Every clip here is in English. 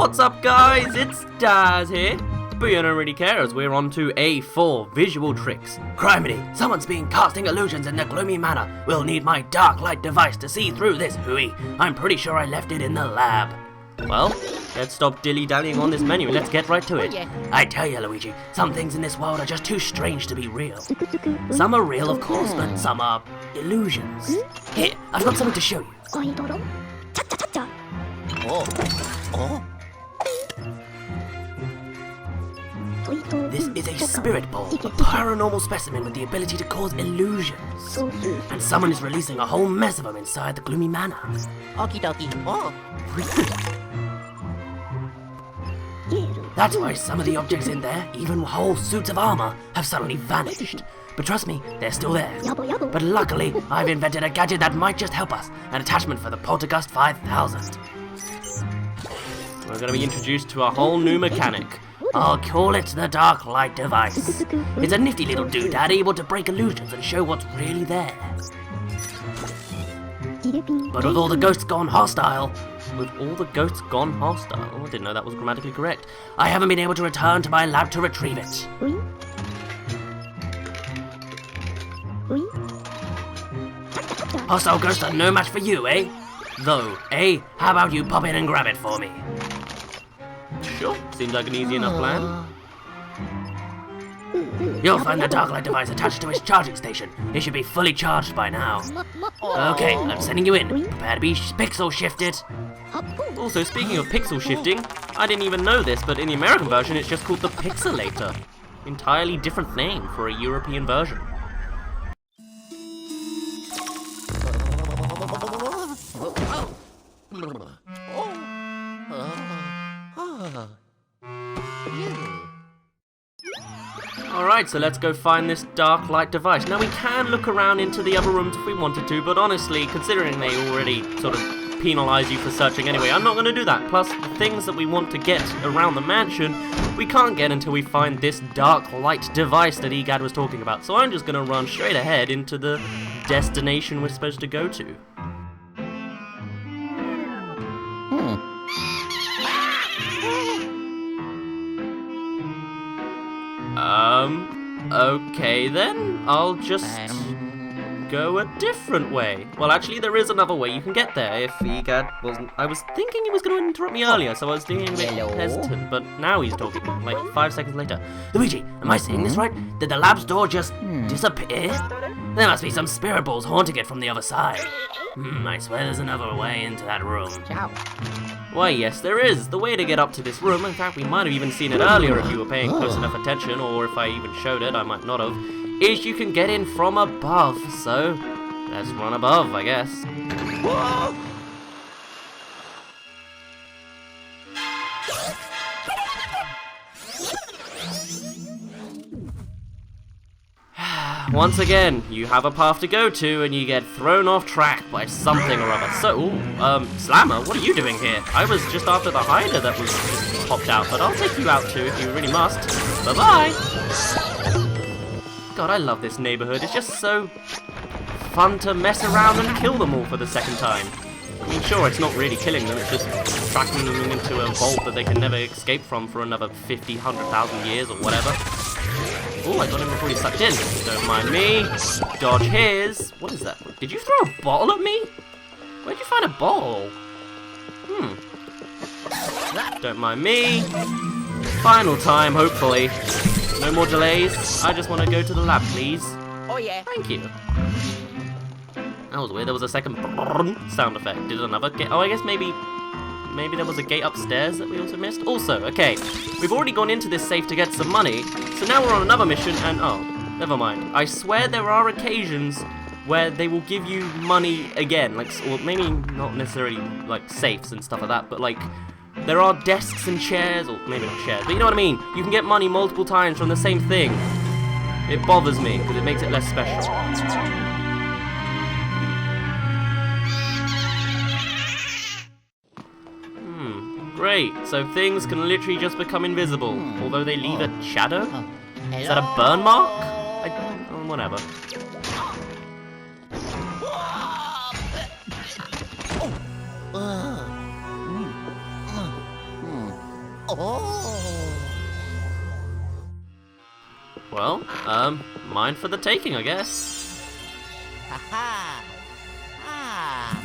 What's up guys, it's Daz here. But you don't really care as we're on to A4, visual tricks. Criminy, someone's been casting illusions in the gloomy manor. We'll need my dark light device to see through this hooey. I'm pretty sure I left it in the lab. Well, let's stop dilly-dallying on this menu and let's get right to it. I tell you, Luigi, some things in this world are just too strange to be real. Some are real, of course, but some are illusions. Here, I've got something to show you. This is a spirit ball, a paranormal specimen with the ability to cause illusions. And someone is releasing a whole mess of them inside the gloomy manor. Okie dokie. Oh. That's why some of the objects in there, even whole suits of armor, have suddenly vanished. But trust me, they're still there. But luckily, I've invented a gadget that might just help us. An attachment for the Poltergust 5000. We're going to be introduced to a whole new mechanic. I'll call it the Dark Light Device. It's a nifty little doodad able to break illusions and show what's really there. But with all the ghosts gone hostile... I didn't know that was grammatically correct. I haven't been able to return to my lab to retrieve it. Hostile ghosts are no match for you, eh? Though, eh? How about you pop in and grab it for me? Sure, seems like an easy enough plan. You'll find the Dark Light device attached to its charging station. It should be fully charged by now. Okay, I'm sending you in. Prepare to be pixel shifted. Also, speaking of pixel shifting, I didn't even know this, but in the American version it's just called the Pixelator. Entirely different name for a European version. Alright, so let's go find this Dark Light device. Now we can look around into the other rooms if we wanted to, but honestly, considering they already sort of penalise you for searching anyway, I'm not going to do that. Plus, the things that we want to get around the mansion, we can't get until we find this Dark Light device that Egad was talking about. So I'm just going to run straight ahead into the destination we're supposed to go to. Okay then, I'll just go a different way. Well, actually, there is another way you can get there if Egad wasn't... I was thinking he was going to interrupt me earlier, so I was being a bit hesitant, but now he's talking, like 5 seconds later. Luigi, am I saying this right? Did the lab's door just disappear? There must be some spirit balls haunting it from the other side. I swear there's another way into that room. Why, yes, there is. The way to get up to this room, in fact, we might have even seen it earlier if you were paying close enough attention, or if I even showed it, I might not have, is you can get in from above. So, let's run above, I guess. Once again, you have a path to go to, and you get thrown off track by something or other. So, Slammer, what are you doing here? I was just after the hider that was just popped out, but I'll take you out too if you really must. Bye-bye! God, I love this neighborhood. It's just so fun to mess around and kill them all for the second time. I mean, sure, it's not really killing them, it's just tracking them into a vault that they can never escape from for another 50, 100,000 years or whatever. Oh, I got him before he sucked in. Don't mind me. Dodge his. What is that? Did you throw a bottle at me? Where'd you find a bottle? Don't mind me. Final time, hopefully. No more delays. I just want to go to the lab, please. Oh yeah. Thank you. That was weird. There was a second sound effect. Did another gate? Oh, I guess maybe there was a gate upstairs that we also missed. Also, okay, we've already gone into this safe to get some money, so now we're on another mission, and oh, never mind. I swear there are occasions where they will give you money again, like, or maybe not necessarily like safes and stuff like that, but like there are desks and chairs, or maybe not chairs, but you know what I mean. You can get money multiple times from the same thing. It bothers me because it makes it less special. Great, so things can literally just become invisible, although they leave a shadow? Is that a burn mark? Whatever. Oh. Well, mine for the taking, I guess. Haha. Ah.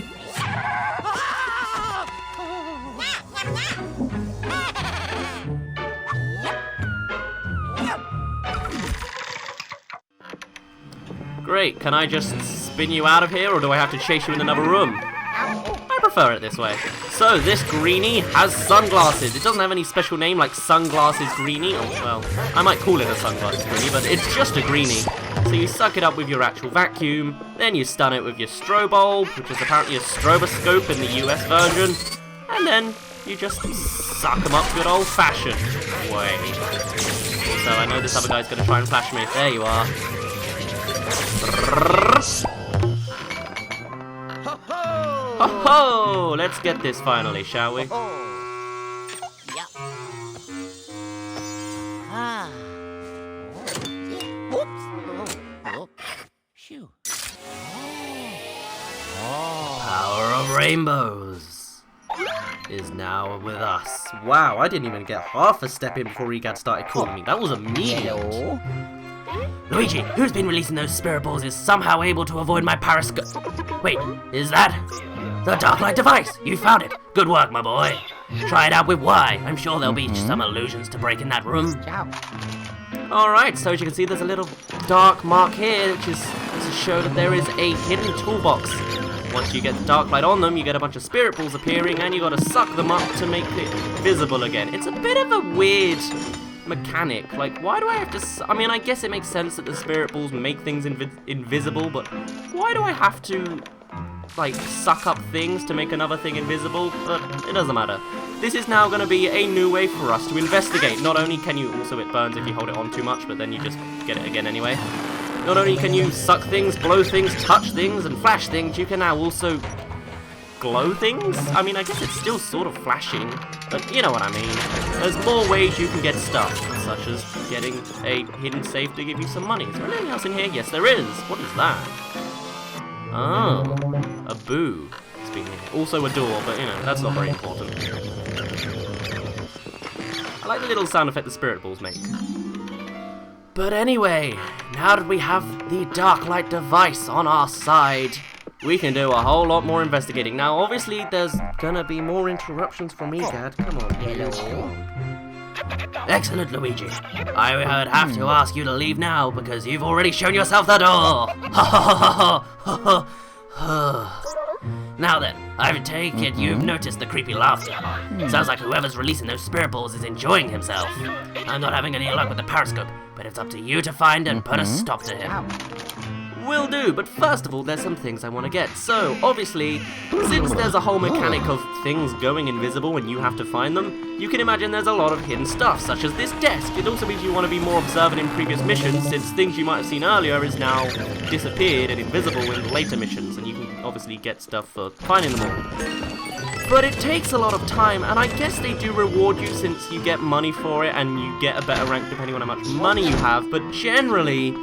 Great, can I just spin you out of here, or do I have to chase you in another room? I prefer it this way. So, this greenie has sunglasses. It doesn't have any special name like Sunglasses Greenie. Oh, well, I might call it a Sunglasses Greenie, but it's just a greenie. So you suck it up with your actual vacuum, then you stun it with your strobe bulb, which is apparently a stroboscope in the US version, and then you just suck them up good old-fashioned way. So I know this other guy's going to try and flash me. There you are. Ho ho! Let's get this finally, shall we? Oh. Yeah. Ah. Oops. Oh. Shoo. Oh. Power of rainbows is now with us. Wow, I didn't even get half a step in before Egad started calling me. That was immediate. Hello. Luigi, who's been releasing those spirit balls, is somehow able to avoid my periscope. Wait, is that the Darklight device? You found it. Good work, my boy. Try it out with Y. I'm sure there'll be some illusions to break in that room. Ciao. Alright, so as you can see, there's a little dark mark here, which is to show that there is a hidden toolbox. Once you get the dark light on them, you get a bunch of spirit balls appearing, and you gotta suck them up to make it visible again. It's a bit of a weird mechanic. Like, why do I have to I mean, I guess it makes sense that the spirit balls make things invisible, but why do I have to, like, suck up things to make another thing invisible? But it doesn't matter. This is now going to be a new way for us to investigate. Not only can you, also it burns if you hold it on too much, but then you just get it again anyway. Not only can you suck things, blow things, touch things, and flash things, you can now also glow things? I mean, I guess it's still sort of flashing, but you know what I mean. There's more ways you can get stuff, such as getting a hidden safe to give you some money. Is there anything else in here? Yes, there is. What is that? Oh, a boo. Also a door, but you know, that's not very important. I like the little sound effect the spirit balls make. But anyway, now that we have the Darklight device on our side, we can do a whole lot more investigating. Now, obviously, there's gonna be more interruptions from me, Dad. Come on. Hello. Excellent, Luigi. I would have to ask you to leave now because you've already shown yourself the door. Now then, I take it you've noticed the creepy laughter. Sounds like whoever's releasing those spirit balls is enjoying himself. I'm not having any luck with the periscope, but it's up to you to find and put a stop to him. Will do, but first of all, there's some things I want to get. So, obviously, since there's a whole mechanic of things going invisible and you have to find them, you can imagine there's a lot of hidden stuff, such as this desk. It also means you want to be more observant in previous missions, since things you might have seen earlier is now disappeared and invisible in later missions, and you can obviously get stuff for finding them all. But it takes a lot of time, and I guess they do reward you since you get money for it, and you get a better rank depending on how much money you have, but generally,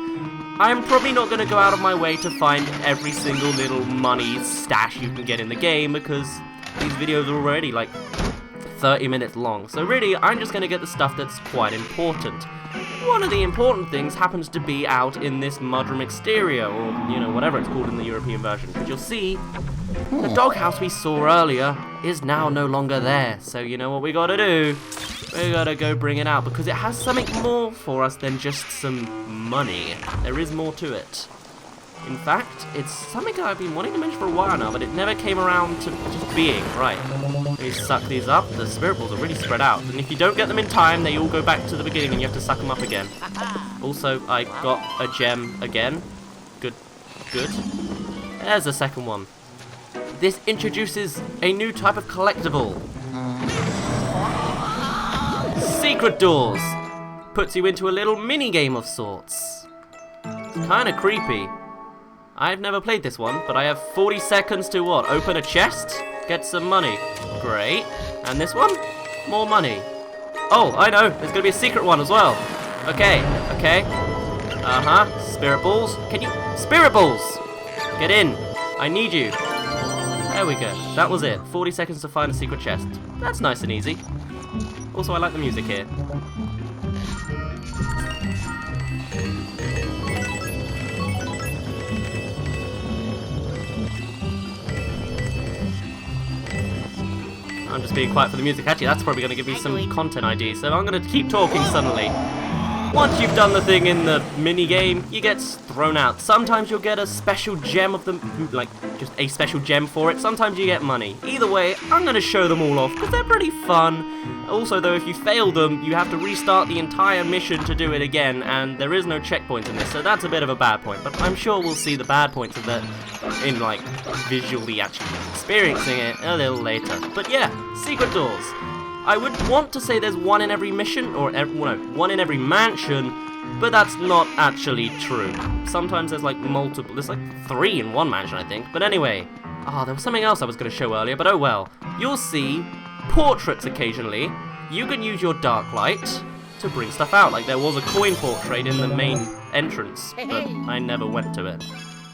I'm probably not going to go out of my way to find every single little money stash you can get in the game, because these videos are already like 30 minutes long. So really, I'm just going to get the stuff that's quite important. One of the important things happens to be out in this mudroom exterior, or, you know, whatever it's called in the European version. But you'll see, the doghouse we saw earlier is now no longer there. So you know what we gotta do? We gotta go bring it out, because it has something more for us than just some money. There is more to it. In fact, it's something I've been wanting to mention for a while now, but it never came around to just being. Right. We suck these up. The spirit balls are really spread out, and if you don't get them in time, they all go back to the beginning and you have to suck them up again. Also, I got a gem again. Good. Good. There's the second one. This introduces a new type of collectible. Secret doors. Puts you into a little mini game of sorts. It's kind of creepy. I've never played this one, but I have 40 seconds to what? Open a chest? Get some money. Great. And this one? More money. Oh, I know. There's going to be a secret one as well. Okay. Okay. Spirit balls. Can you... Spirit balls! Get in. I need you. There we go. That was it. 40 seconds to find a secret chest. That's nice and easy. Also, I like the music here. I'm just being quiet for the music. Actually, that's probably going to give me some content ID, so I'm going to keep talking suddenly. Once you've done the thing in the mini-game, you get thrown out. Sometimes you'll get a special gem of them, like, just a special gem for it. Sometimes you get money. Either way, I'm going to show them all off, because they're pretty fun. Also, though, if you fail them, you have to restart the entire mission to do it again, and there is no checkpoint in this, so that's a bit of a bad point. But I'm sure we'll see the bad points of that in, like, visually actually experiencing it a little later. But yeah, secret doors. I would want to say there's one in every mission, or one in every mansion, but that's not actually true. Sometimes there's like multiple, there's like 3 in one mansion, I think. But anyway, there was something else I was going to show earlier, but oh well. You'll see portraits occasionally. You can use your dark light to bring stuff out. Like there was a coin portrait in the main entrance, but I never went to it.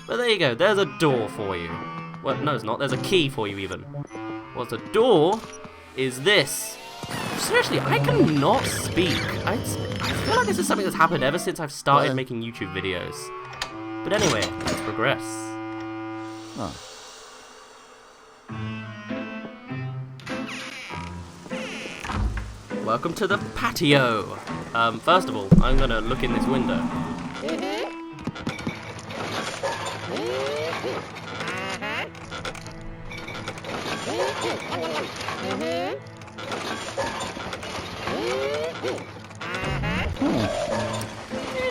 But there you go, there's a door for you. Well, no it's not, there's a key for you even. Well, the door is this. Seriously, I cannot speak. I feel like this is something that's happened ever since I've started making YouTube videos. But anyway, let's progress. Oh. Welcome to the patio. First of all, I'm gonna look in this window.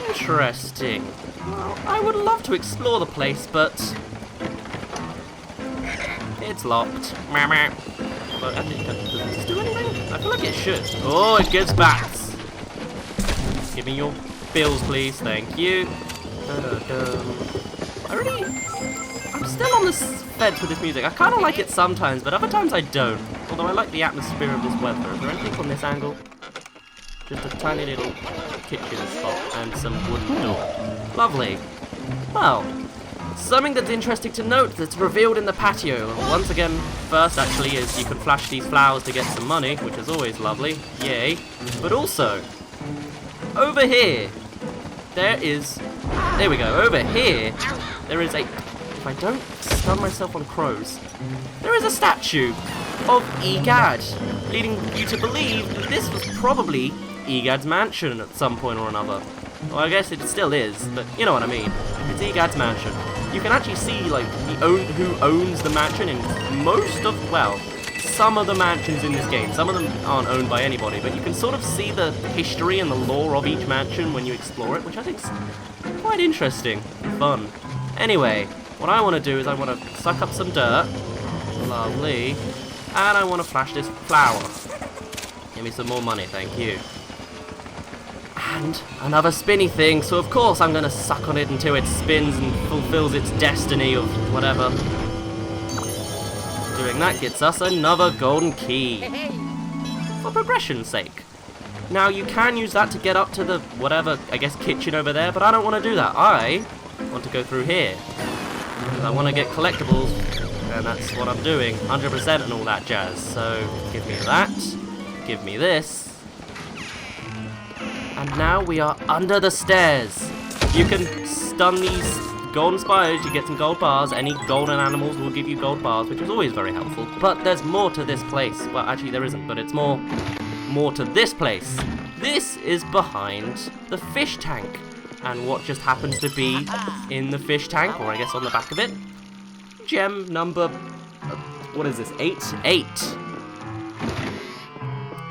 Interesting. Well, I would love to explore the place, but it's locked. But actually, does this do anything? I feel like it should. Oh, it gives bats. Give me your bills, please. Thank you. I'm still on the fence with this music. I kind of like it sometimes, but other times I don't. Although I like the atmosphere of this weather. Is there anything from this angle? Just a tiny little kitchen spot and some wooden door. Lovely. Well, something that's interesting to note that's revealed in the patio. Once again, first actually is you can flash these flowers to get some money, which is always lovely. Yay. But also, over here, there we go, over here, there is if I don't stun myself on crows, there is a statue of Egad, leading you to believe that this was probably Egad's mansion at some point or another. Well, I guess it still is, but you know what I mean. It's Egad's mansion. You can actually see, like, who owns the mansion in some of the mansions in this game. Some of them aren't owned by anybody, but you can sort of see the history and the lore of each mansion when you explore it, which I think is quite interesting and fun. Anyway, what I want to do is I want to suck up some dirt. Lovely. And I want to flash this flower. Give me some more money, thank you. And another spinny thing, so of course I'm going to suck on it until it spins and fulfills its destiny of whatever. Doing that gets us another golden key. For progression's sake. Now you can use that to get up to the whatever, I guess, kitchen over there, but I don't want to do that. I want to go through here. I want to get collectibles, and that's what I'm doing. 100% and all that jazz. So give me that. Give me this. And now we are under the stairs. You can stun these golden spiders, you get some gold bars. Any golden animals will give you gold bars, which is always very helpful. But there's more to this place. Well, actually there isn't, but it's more to this place. This is behind the fish tank. And what just happens to be in the fish tank, or I guess on the back of it, gem number, what is this, 8? 8.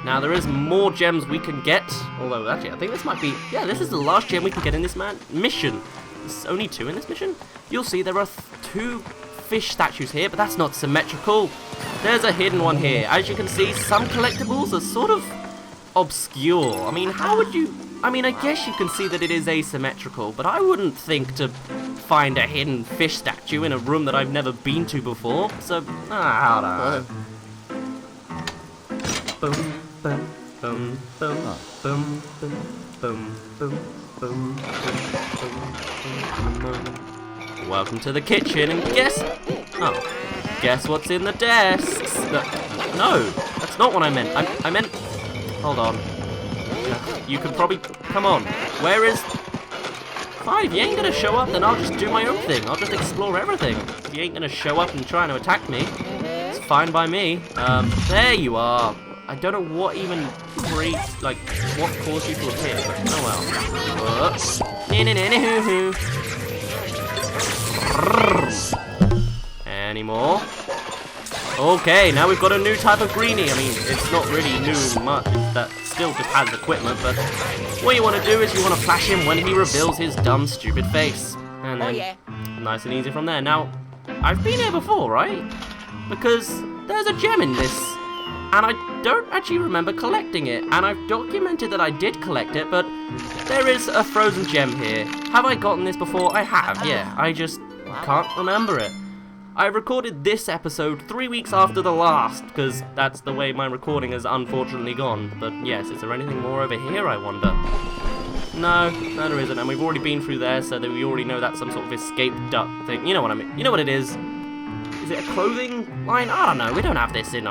Now, there is more gems we can get, although, actually, I think this might be, yeah, this is the last gem we can get in this mission. There's only 2 in this mission. You'll see there are 2 fish statues here, but that's not symmetrical. There's a hidden one here. As you can see, some collectibles are sort of obscure. I mean, how would you, I guess you can see that it is asymmetrical, but I wouldn't think to find a hidden fish statue in a room that I've never been to before, so, I don't know. Boom. Boom, boom, boom, boom, boom, boom, boom, boom, boom. Welcome to the kitchen, and guess... Oh. Guess what's in the desks? No, that's not what I meant. I meant... Hold on. You could probably... Come on. Where is... Fine, if you ain't gonna show up, then I'll just do my own thing. I'll just explore everything. If you ain't gonna show up and trying to attack me, it's fine by me. There you are. I don't know what even creates, like, what caused you to appear, but oh well. Any more? Okay, now we've got a new type of greenie. I mean, it's not really new much. That still just has equipment, but what you want to do is you want to flash him when he reveals his dumb, stupid face. And then, nice and easy from there. Now, I've been here before, right? Because there's a gem in this, and I don't actually remember collecting it. And I've documented that I did collect it, but there is a frozen gem here. Have I gotten this before? I have, yeah. I just can't remember it. I recorded this episode 3 weeks after the last, because that's the way my recording has unfortunately gone. But yes, is there anything more over here, I wonder? No, there isn't, and we've already been through there, so that we already know that's some sort of escape duck thing. You know what I mean? You know what it is? Is it a clothing line? I don't know. We don't have this in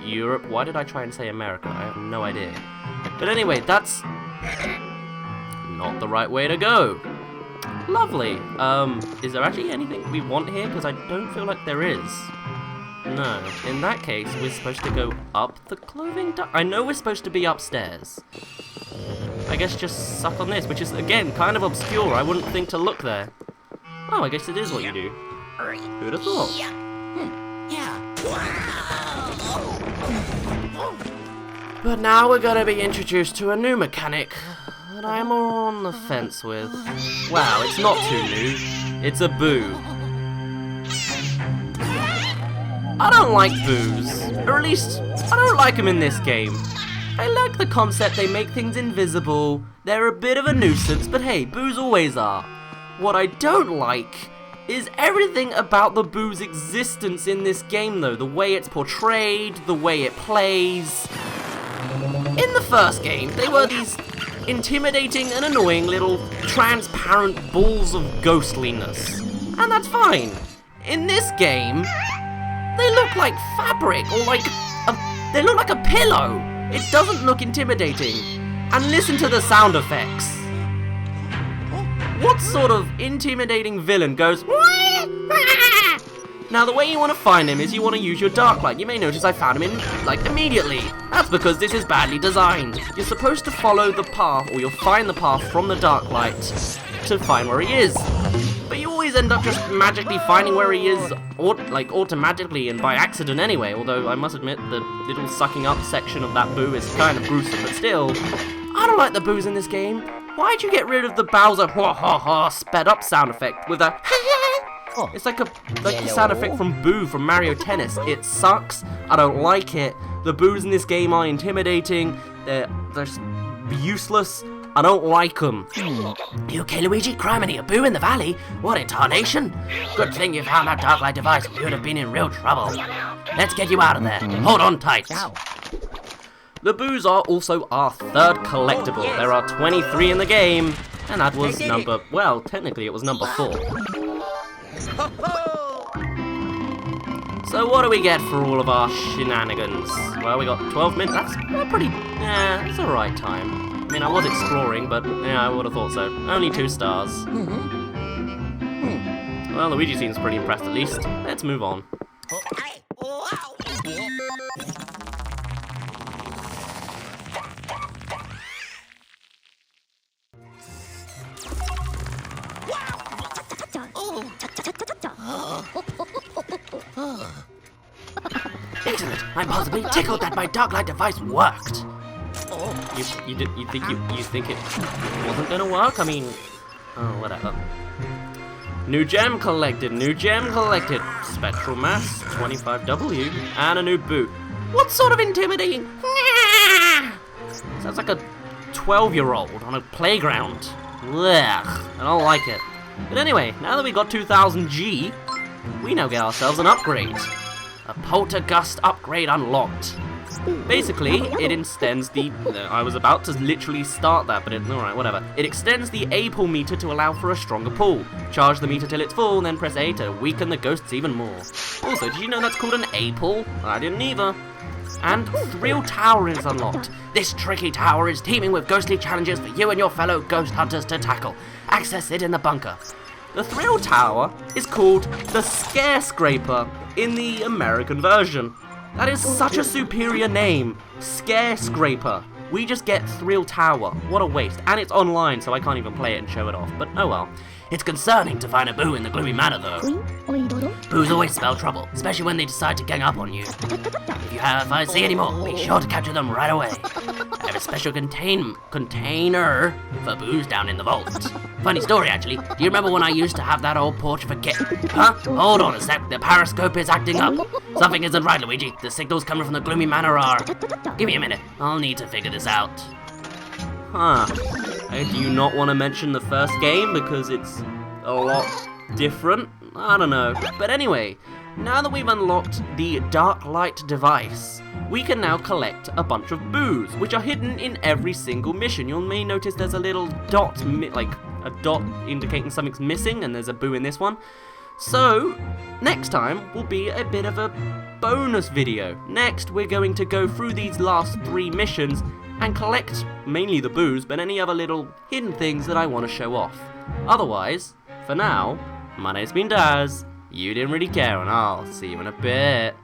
Europe. Why did I try and say America? I have no idea. But anyway, that's not the right way to go. Lovely. Is there actually anything we want here? Because I don't feel like there is. No. In that case, we're supposed to go up the clothing duct. I know we're supposed to be upstairs. I guess just suck on this, which is, again, kind of obscure. I wouldn't think to look there. Oh, I guess it is what you do. Who'd have thought? But now we're gonna be introduced to a new mechanic that I'm on the fence with. Wow, it's not too new. It's a boo. I don't like boos. Or at least, I don't like them in this game. I like the concept they make things invisible. They're a bit of a nuisance, but hey, boos always are. What I don't like is everything about the boo's existence in this game though. The way it's portrayed, the way it plays. In the first game, they were these intimidating and annoying little transparent balls of ghostliness. And that's fine. In this game, they look like fabric, or they look like a pillow. It doesn't look intimidating. And listen to the sound effects. What sort of intimidating villain goes... Now, the way you want to find him is you want to use your dark light. You may notice I found him immediately. That's because this is badly designed. You're supposed to follow the path, or you'll find the path from the dark light to find where he is. But you always end up just magically finding where he is, automatically and by accident anyway. Although, I must admit, the little sucking up section of that boo is kind of gruesome, but still, I don't like the boos in this game. Why'd you get rid of the Bowser sped up sound effect with a It's like the sound effect from Boo from Mario Tennis. It sucks. I don't like it. The boos in this game are intimidating. They're useless. I don't like them. You okay, Luigi? Criminy, a boo in the valley? What in tarnation? Good thing you found that dark light device. You'd have been in real trouble. Let's get you out of there. Hold on tight. The boos are also our third collectible. There are 23 in the game, and that was technically it was number 4. So what do we get for all of our shenanigans? Well, we got 12 minutes. That's it's a right time. I mean, I was exploring, but yeah, I would have thought so. Only 2 stars. Well, Luigi seems pretty impressed at least. Let's move on. Excellent! I'm positively tickled that my dark light device worked. You think it wasn't gonna work? I mean, whatever. New gem collected. New gem collected. Spectral mass 25W and a new boot. What sort of intimidating? Sounds like a 12-year-old on a playground. Ugh, I don't like it. But anyway, now that we got 2000 G, we now get ourselves an upgrade. A poltergust upgrade unlocked. Basically, it extends the... I was about to literally start that, but alright, whatever. It extends the A pull meter to allow for a stronger pull. Charge the meter till it's full, then press A to weaken the ghosts even more. Also, did you know that's called an A pull? I didn't either. And Thrill Tower is unlocked. This tricky tower is teeming with ghostly challenges for you and your fellow ghost hunters to tackle. Access it in the bunker. The Thrill Tower is called the Scare Scraper in the American version. That is such a superior name. Scare Scraper. We just get Thrill Tower. What a waste. And it's online, so I can't even play it and show it off. But oh well. It's concerning to find a boo in the gloomy manor, though. Boos always spell trouble, especially when they decide to gang up on you. If I see any more, be sure to capture them right away. I have a special container for boos down in the vault. Funny story, actually. Do you remember when I used to have that old porch for Huh? Hold on a sec, the periscope is acting up. Something isn't right, Luigi. The signals coming from the gloomy manor are... Give me a minute. I'll need to figure this out. Huh. Do you not want to mention the first game because it's a lot different? I don't know. But anyway, now that we've unlocked the Dark Light device, we can now collect a bunch of boos, which are hidden in every single mission. You may notice there's a little dot, like a dot indicating something's missing, and there's a boo in this one. So, next time will be a bit of a bonus video. Next, we're going to go through these last 3 missions and collect mainly the boos, but any other little hidden things that I want to show off. Otherwise, for now, my name's been Daz, you didn't really care, and I'll see you in a bit.